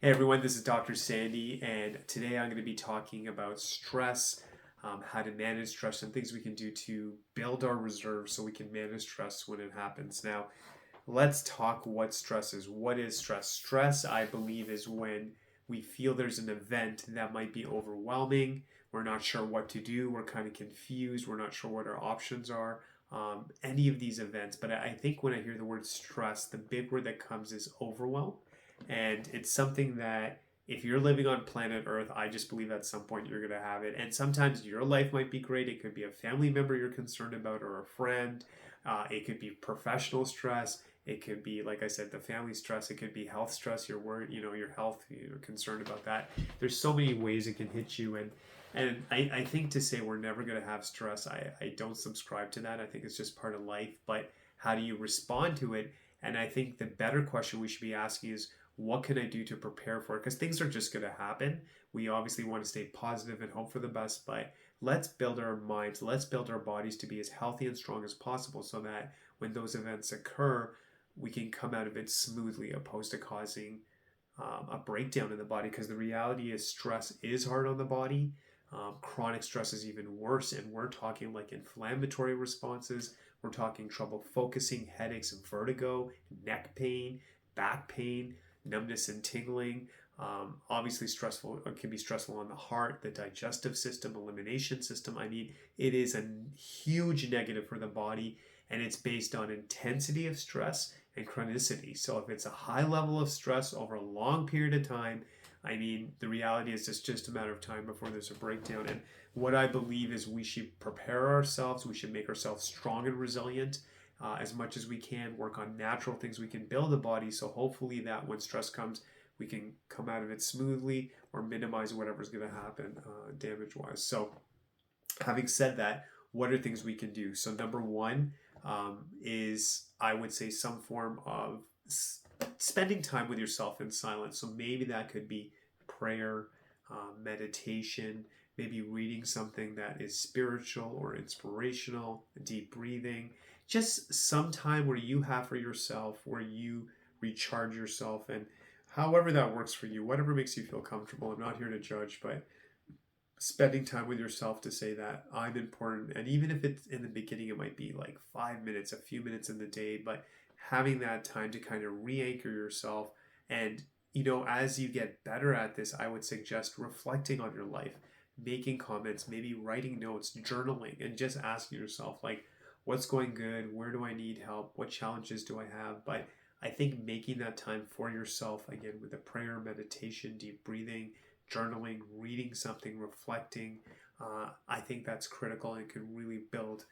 Hey everyone, this is Dr. Sandy, and today I'm going to be talking about stress, how to manage stress, and things we can do to build our reserves so we can manage stress when it happens. Now, let's talk what stress is. What is stress? Stress, I believe, is when we feel there's an event that might be overwhelming. We're not sure what to do. We're kind of confused. We're not sure what our options are. Any of these events. But I think when I hear the word stress, the big word that comes is overwhelm. And it's something that if you're living on planet Earth, I just believe at some point you're going to have it. And sometimes your life might be great. It could be a family member you're concerned about or a friend. It could be professional stress. It could be, like I said, the family stress. It could be health stress. You're worried, your health. You're concerned about that. There's so many ways it can hit you, and I think to say we're never going to have stress, I don't subscribe to that. I think it's just part of life. But how do you respond to it? And I think the better question we should be asking is, what can I do to prepare for it? Because things are just going to happen. We obviously want to stay positive and hope for the best, but let's build our minds, let's build our bodies to be as healthy and strong as possible so that when those events occur, we can come out of it smoothly, opposed to causing a breakdown in the body. Because the reality is, stress is hard on the body. Chronic stress is even worse, and we're talking like inflammatory responses. We're talking trouble focusing, headaches, vertigo, neck pain, back pain, numbness and tingling. Obviously, stressful. It can be stressful on the heart, the digestive system, elimination system. I mean, it is a huge negative for the body, and it's based on intensity of stress and chronicity. So if it's a high level of stress over a long period of time, I mean, the reality is it's just a matter of time before there's a breakdown. And what I believe is we should prepare ourselves. We should make ourselves strong and resilient as much as we can, work on natural things we can build the body. So hopefully that when stress comes, we can come out of it smoothly or minimize whatever's going to happen damage-wise. So having said that, what are things we can do? So number one is, I would say, some form of spending time with yourself in silence. So maybe that could be prayer, meditation, maybe reading something that is spiritual or inspirational, deep breathing, just some time where you have for yourself, where you recharge yourself, and however that works for you, whatever makes you feel comfortable. I'm not here to judge, but spending time with yourself to say that I'm important. And even if it's in the beginning, it might be like 5 minutes, a few minutes in the day, but having that time to kind of re-anchor yourself. And, as you get better at this, I would suggest reflecting on your life, making comments, maybe writing notes, journaling, and just asking yourself, like, what's going good? Where do I need help? What challenges do I have? But I think making that time for yourself, again, with a prayer, meditation, deep breathing, journaling, reading something, reflecting, I think that's critical and can really build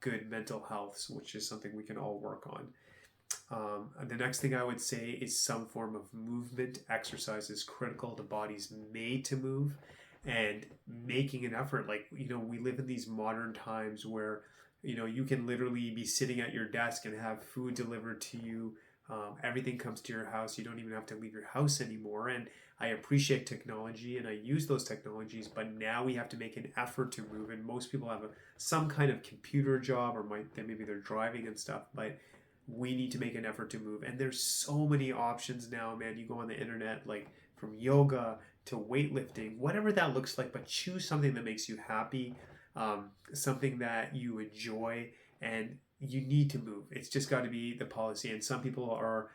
good mental health, which is something we can all work on. The next thing I would say is some form of movement. Exercise is critical. The body's made to move, and making an effort. Like, we live in these modern times where, you can literally be sitting at your desk and have food delivered to you. Everything comes to your house. You don't even have to leave your house anymore. And I appreciate technology and I use those technologies, but now we have to make an effort to move. And most people have some kind of computer job, or maybe they're driving and stuff, but we need to make an effort to move. And there's so many options now, man. You go on the internet, like from yoga to weightlifting, whatever that looks like, but choose something that makes you happy, something that you enjoy, and you need to move. It's just got to be the policy. And some people are,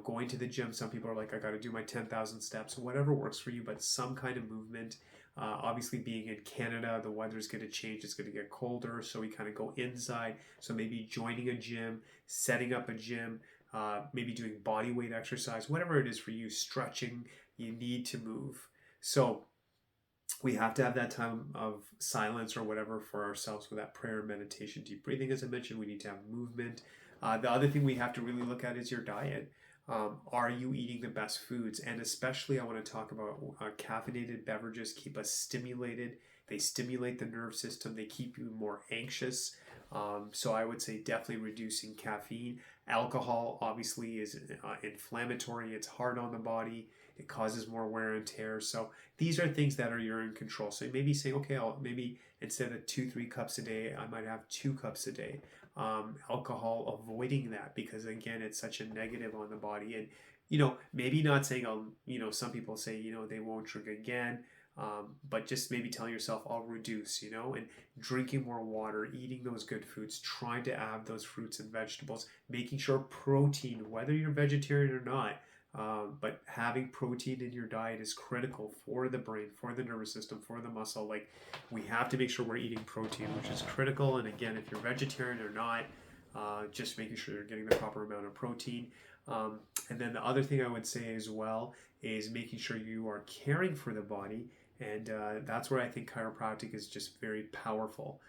going to the gym. Some people are like, I got to do my 10,000 steps, whatever works for you, but some kind of movement. Obviously, being in Canada, the weather's going to change. It's going to get colder, so we kind of go inside. So maybe joining a gym, setting up a gym, maybe doing body weight exercise, whatever it is for you, stretching, you need to move. So we have to have that time of silence or whatever for ourselves with that prayer, meditation, deep breathing. As I mentioned, we need to have movement. The other thing we have to really look at is your diet. Are you eating the best foods? And especially I want to talk about caffeinated beverages keep us stimulated. They stimulate the nerve system. They keep you more anxious. So I would say definitely reducing caffeine. Alcohol obviously is inflammatory. It's hard on the body. It causes more wear and tear. So these are things that you're in control. So maybe say, okay, I'll maybe instead of 2-3 cups a day, I might have 2 cups a day. Alcohol, avoiding that, because again, it's such a negative on the body. And maybe not saying, some people say, they won't drink again, but just maybe telling yourself, I'll reduce, and drinking more water, eating those good foods, trying to add those fruits and vegetables, making sure protein, whether you're vegetarian or not, but having protein in your diet is critical for the brain, for the nervous system, for the muscle. Like, we have to make sure we're eating protein, which is critical. And again, if you're vegetarian or not, just making sure you're getting the proper amount of protein. And then the other thing I would say as well is making sure you are caring for the body. And that's where I think chiropractic is just very powerful.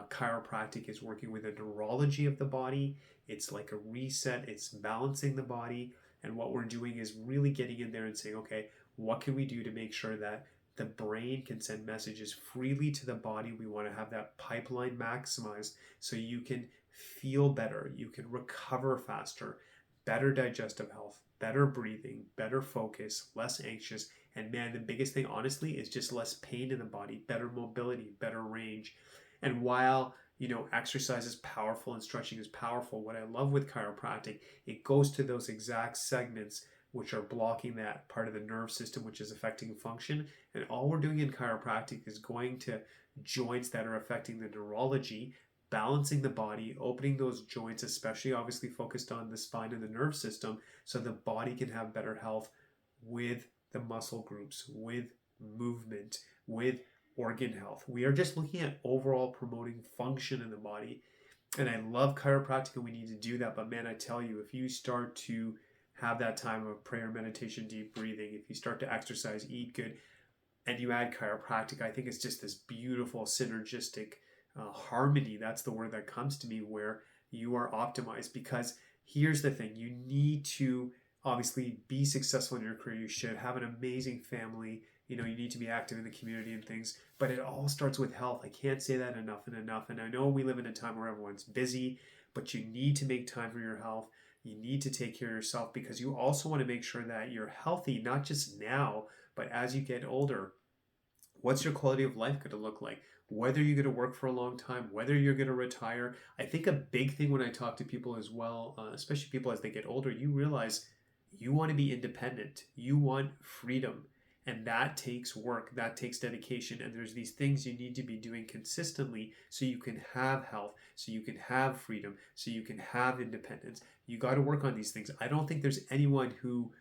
Chiropractic is working with the neurology of the body. It's like a reset, it's balancing the body. And what we're doing is really getting in there and saying, okay, what can we do to make sure that the brain can send messages freely to the body? We want to have that pipeline maximized so you can feel better, you can recover faster, better digestive health, better breathing, better focus, less anxious. And man, the biggest thing, honestly, is just less pain in the body, better mobility, better range. And while exercise is powerful and stretching is powerful, what I love with chiropractic, it goes to those exact segments which are blocking that part of the nerve system which is affecting function. And all we're doing in chiropractic is going to joints that are affecting the neurology, balancing the body, opening those joints, especially obviously focused on the spine and the nerve system, so the body can have better health with the muscle groups, with movement, with organ health. We are just looking at overall promoting function in the body. And I love chiropractic and we need to do that. But man, I tell you, if you start to have that time of prayer, meditation, deep breathing, if you start to exercise, eat good, and you add chiropractic, I think it's just this beautiful synergistic harmony. That's the word that comes to me, where you are optimized. Because here's the thing, you need to obviously be successful in your career. You should have an amazing family. You need to be active in the community and things, but it all starts with health. I can't say that enough and enough. And I know we live in a time where everyone's busy, but you need to make time for your health. You need to take care of yourself, because you also want to make sure that you're healthy, not just now, but as you get older. What's your quality of life going to look like? Whether you're going to work for a long time, whether you're going to retire. I think a big thing when I talk to people as well, especially people as they get older, you realize you want to be independent. You want freedom. And that takes work, that takes dedication. And there's these things you need to be doing consistently so you can have health, so you can have freedom, so you can have independence. You got to work on these things. I don't think there's anyone who,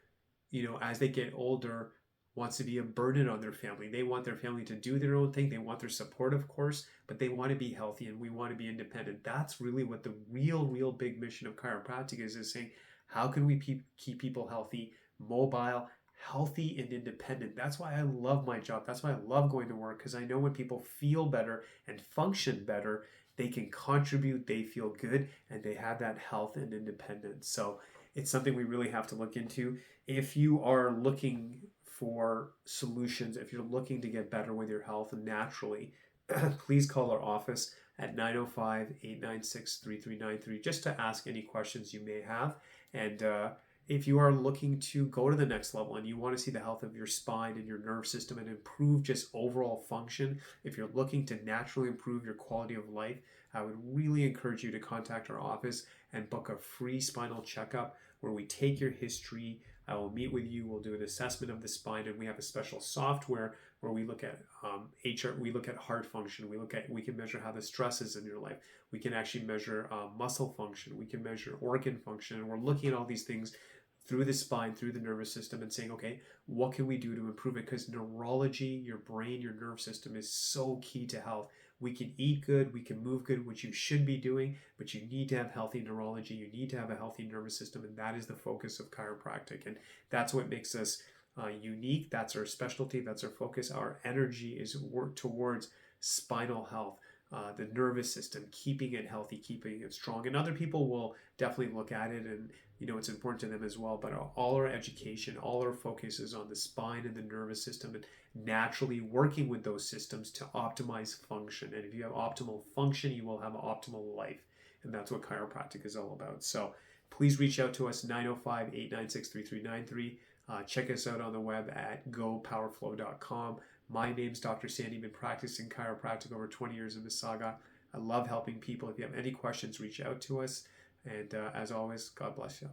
as they get older, wants to be a burden on their family. They want their family to do their own thing. They want their support, of course, but they want to be healthy and we want to be independent. That's really what the real big mission of chiropractic is saying, how can we keep people healthy, mobile, healthy, and independent? That's why I love my job. That's why I love going to work, because I know when people feel better and function better, they can contribute, they feel good, and they have that health and independence. So it's something we really have to look into. If you are looking for solutions, if you're looking to get better with your health naturally, please call our office at 905-896-3393 just to ask any questions you may have. And if you are looking to go to the next level and you want to see the health of your spine and your nerve system and improve just overall function, if you're looking to naturally improve your quality of life, I would really encourage you to contact our office and book a free spinal checkup where we take your history. I will meet with you. We'll do an assessment of the spine, and we have a special software where we look at we look at heart function. We can measure how the stress is in your life. We can actually measure muscle function. We can measure organ function, and we're looking at all these things through the spine, through the nervous system, and saying, okay, what can we do to improve it? Because neurology, your brain, your nerve system is so key to health. We can eat good, we can move good, which you should be doing, but you need to have healthy neurology, you need to have a healthy nervous system, and that is the focus of chiropractic. And that's what makes us unique. That's our specialty, that's our focus. Our energy is work towards spinal health, the nervous system, keeping it healthy, keeping it strong. And other people will definitely look at it, and it's important to them as well. But all our education, all our focus is on the spine and the nervous system, and naturally working with those systems to optimize function. And if you have optimal function, you will have an optimal life. And that's what chiropractic is all about. So please reach out to us, 905-896-3393. Check us out on the web at gopowerflow.com. My name's Dr. Sandy. Been practicing chiropractic over 20 years in Mississauga. I love helping people. If you have any questions, reach out to us. And as always, God bless you.